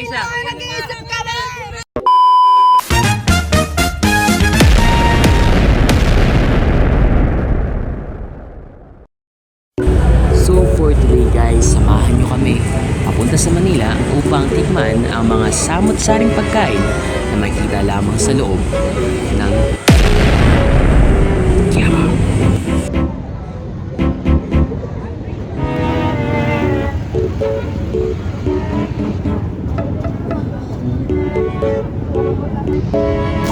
isa. Nag-iisip ka na! So for today guys, samahan nyo kami papunta sa Manila upang tikman ang mga samot-saring pagkain na makikita lamang sa loob ng Quiapo.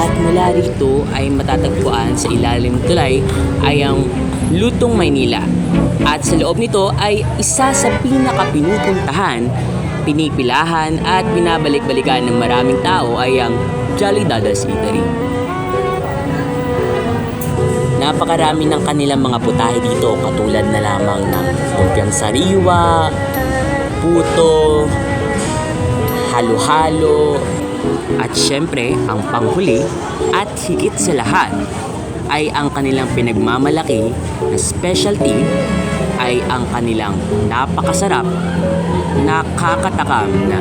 At mula rito ay matatagpuan sa ilalim ng tulay ay ang Lutong Maynila. At sa loob nito ay isa sa pinakapinupuntahan, pinipilahan at binabalik-balikan ng maraming tao ay ang Jolly Dada's Eatery. Napakarami ng kanilang mga putahe dito katulad na lamang ng lumpiang sariwa, puto, halo-halo, at syempre ang panghuli at higit sa lahat ay ang kanilang pinagmamalaki na specialty ay ang kanilang napakasarap, nakakatakam na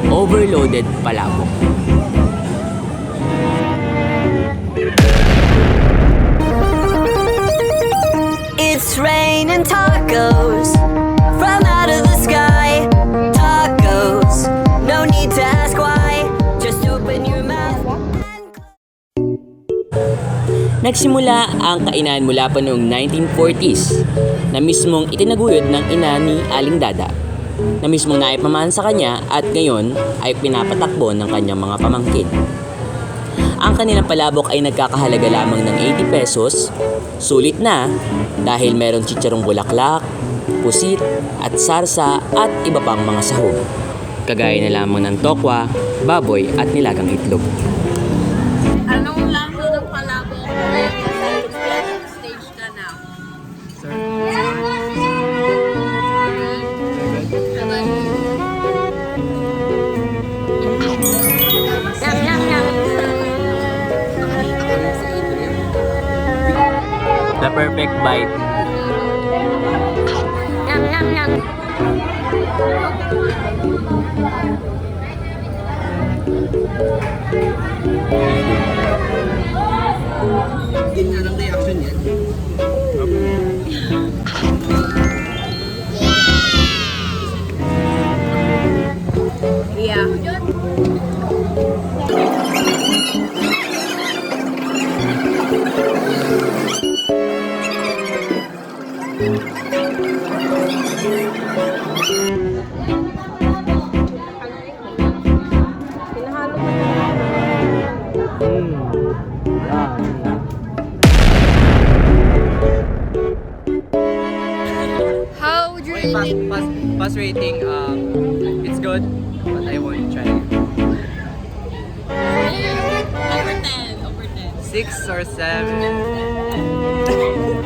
overloaded palabok. It's raining tacos from out of the sky. Tacos, no need to ask why. Just open your mouth. Nagsimula ang kainan mula pa noong 1940s na mismong itinaguyod ng ina ni Aling Dada na mismong naipamaan sa kanya at ngayon ay pinapatakbo ng kanyang mga pamangkin. Ang kanilang palabok ay nagkakahalaga lamang ng 80 pesos, sulit na dahil meron chicharong bulaklak, pusit at sarsa at iba pang mga sahog. Kagaya na lamang ng tokwa, baboy at nilagang itlog. Anong lasa ng palabok? Ngayon sa stage ka na. The perfect bite. Yum, yum, yum. Ganyan ang reaction niya. Yeah. How would you rate it? Pass rating, it's good, but I won't try it. Over 10. Over 10. 6 or 7.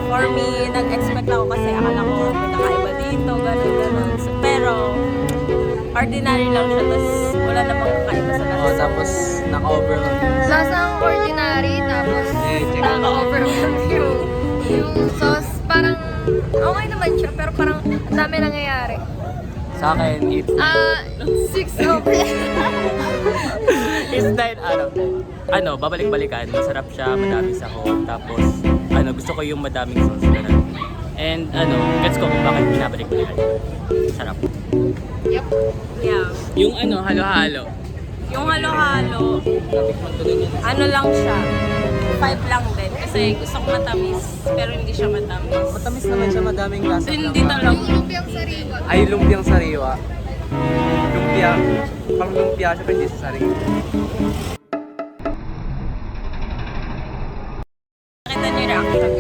For me, nag-expect ako kasi akala ko may kakaiba dito, gano'n. So, pero, ordinary lang siya, tapos wala namang kakaiba sa lasa. Oh, tapos naka-overload. Lasang ordinary, tapos check. naka-overwhelm yung sauce. Parang okay naman siya, pero parang ang dami nangyayari. Sa akin, it's 6 over. It's 9 out of 10. Babalik-balikan. Masarap siya, madaming sahog. Tapos, gusto ko yung madaming sauce. Ganun. And, gets ko kung bakit binabalik-balikan. Sarap. Yep. Yeah. Yung halo-halo. Yung halo-halo, lang siya. 5 lang din. Kasi gusto ko matamis, pero hindi siya matamis. matamis naman siya, madaming lasa. Hindi talaga. Lumpiang sariwa. Ay, lumpiang sariwa. Lumpia. Pang lumpia siya, pero hindi sa sariwa. Nakita niyo yung reaction.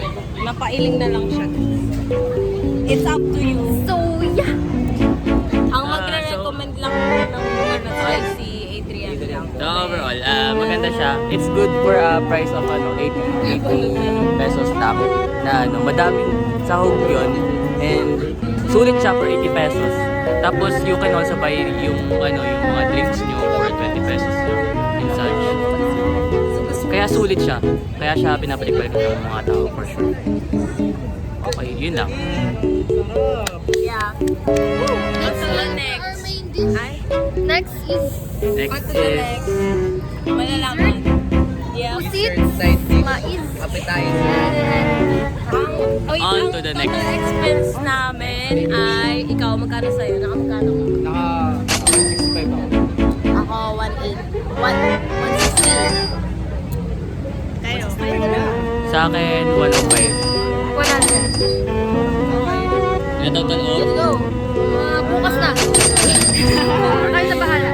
Napailing na lang siya. It's up to you. So, yeah. Ang magre-recommend lang ng lugar na to ay si Adrian lang. So overall, maganda siya. It's good for a price of 80 pesos top na madaming sahog yun. And sulit siya for 80 pesos. Tapos you can also buy yung mga drinks nyo for 20 pesos and such. Kaya sulit siya. Kaya siya binabalik-balik ng mga tao for sure. Okay, yun lang. Yeah. What's the next? Our main dish. Ay? Next is On to the next. Malalaman. Yeah. pusit, Side dish. mais. Appetizer. On to the next. Total expense namin ay, ikaw, magkano sa'yo? Magkano? Naka 165 ako. Ako, 160. Kayo? Sa akin, 105. 100. Na total of? Let's go. Bukas na. Kayo na bahala.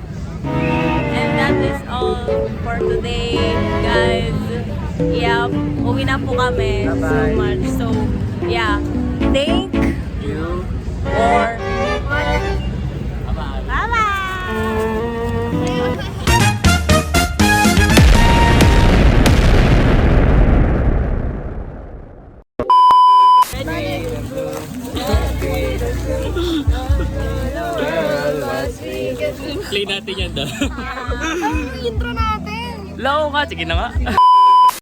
And that is all for today, guys. Yeah, uwi na po kami so Bye-bye. much. So, yeah. Thank You. for Bye-bye. Bye-bye! Play natin yan daw. Ano yung intro natin? Lao ka, sige na nga.